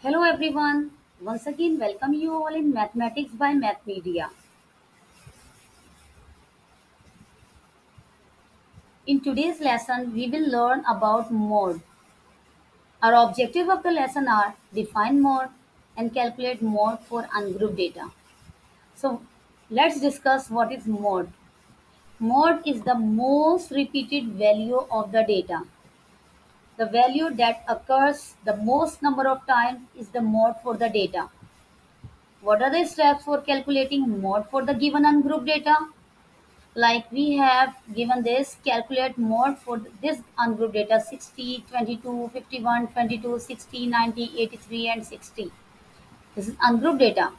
Hello everyone. Once again welcome you all in Mathematics by Math Media. In today's lesson we will learn about mode. Our objective of the lesson are define mode and calculate mode for ungrouped data. So let's discuss what is mode. Mode is the most repeated value of the data. The value that occurs the most number of times is the mode for the data. What are the steps for calculating mode for the given ungrouped data? Like we have given this calculate mode for this ungrouped data 60, 22, 51, 22, 60, 90, 83, and 60. This is ungrouped data.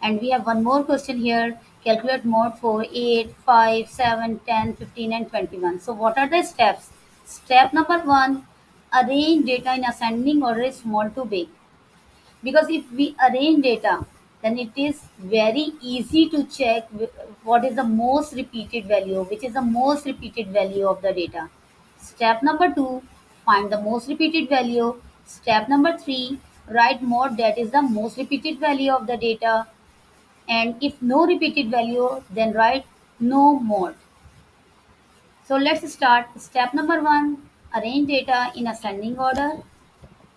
And we have one more question here calculate mode for 8, 5, 7, 10, 15, and 21. So what are the steps? Step number 1, arrange data in ascending order is small to big, because if we arrange data then it is very easy to check what is the most repeated value, which is the most repeated value of the data. Step number 2, find the most repeated value. Step number 3, write mode that is the most repeated value of the data, and if no repeated value then write no mode. So let's start. Step number 1, arrange data in ascending order.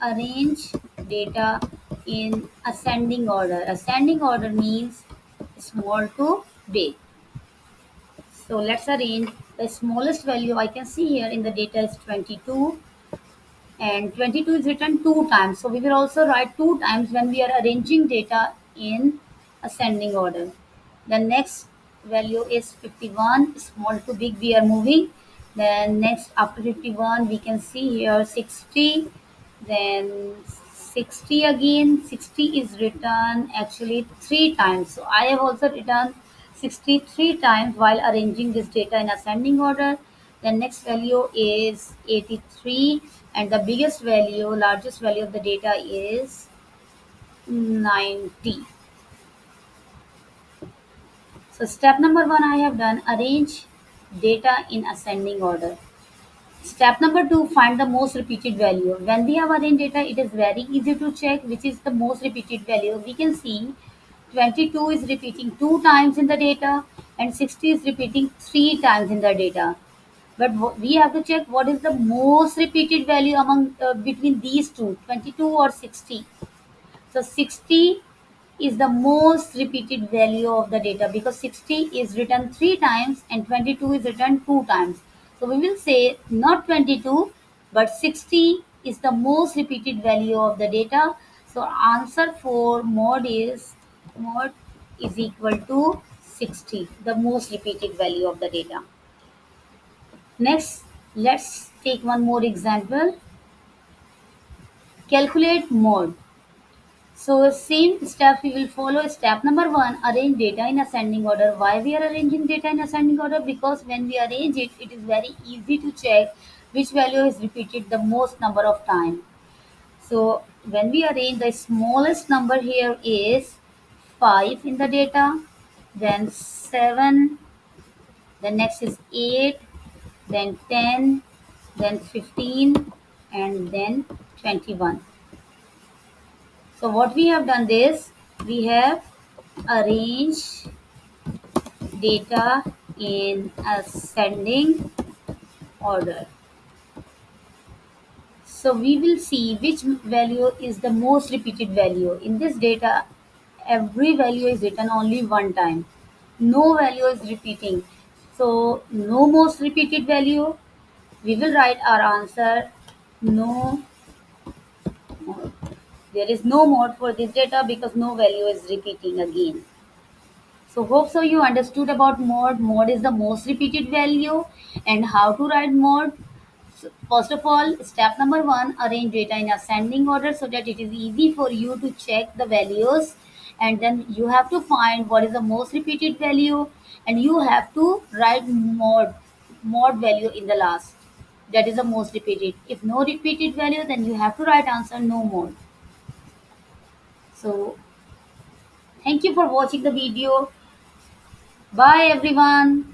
Arrange data in ascending order. Ascending order means small to big. So let's arrange. The smallest value I can see here in the data is 22, and 22 is written two times. So we will also write two times when we are arranging data in ascending order. The next value is 51, small to big we are moving. Then next after 51 we can see here 60, then 60 again. 60 is written actually three times. So I have also written 63 times while arranging this data in ascending order. The next value is 83, and the biggest value, largest value of the data is 90. So step number 1 I have done, arrange data in ascending order. Step number 2, find the most repeated value. When we have arranged data, it is very easy to check which is the most repeated value. We can see 22 is repeating two times in the data and 60 is repeating three times in the data. But we have to check what is the most repeated value among between these two, 22 or 60. So 60 is the most repeated value of the data because 60 is written three times and 22 is written two times. So we will say not 22 but 60 is the most repeated value of the data. So answer for mod is equal to 60, the most repeated value of the data. Next, let's take one more example. Calculate mode. So same step we will follow. Step number 1, arrange data in ascending order. Why we are arranging data in ascending order? Because when we arrange it, it is very easy to check which value is repeated the most number of time. So when we arrange, the smallest number here is 5 in the data, then 7, the next is 8, then 10, then 15, and then 21. So what we have done is we have arranged data in ascending order. So we will see which value is the most repeated value. In this data, every value is written only one time. No value is repeating. So no most repeated value. We will write our answer no more. There is no mode for this data because no value is repeating again. So hope so you understood about mode. Mode is the most repeated value and how to write mode. So first of all, step number 1, arrange data in ascending order so that it is easy for you to check the values, and then you have to find what is the most repeated value and you have to write mode value in the last. That is the most repeated. If no repeated value then you have to write answer no mode. So thank you for watching the video. Bye everyone.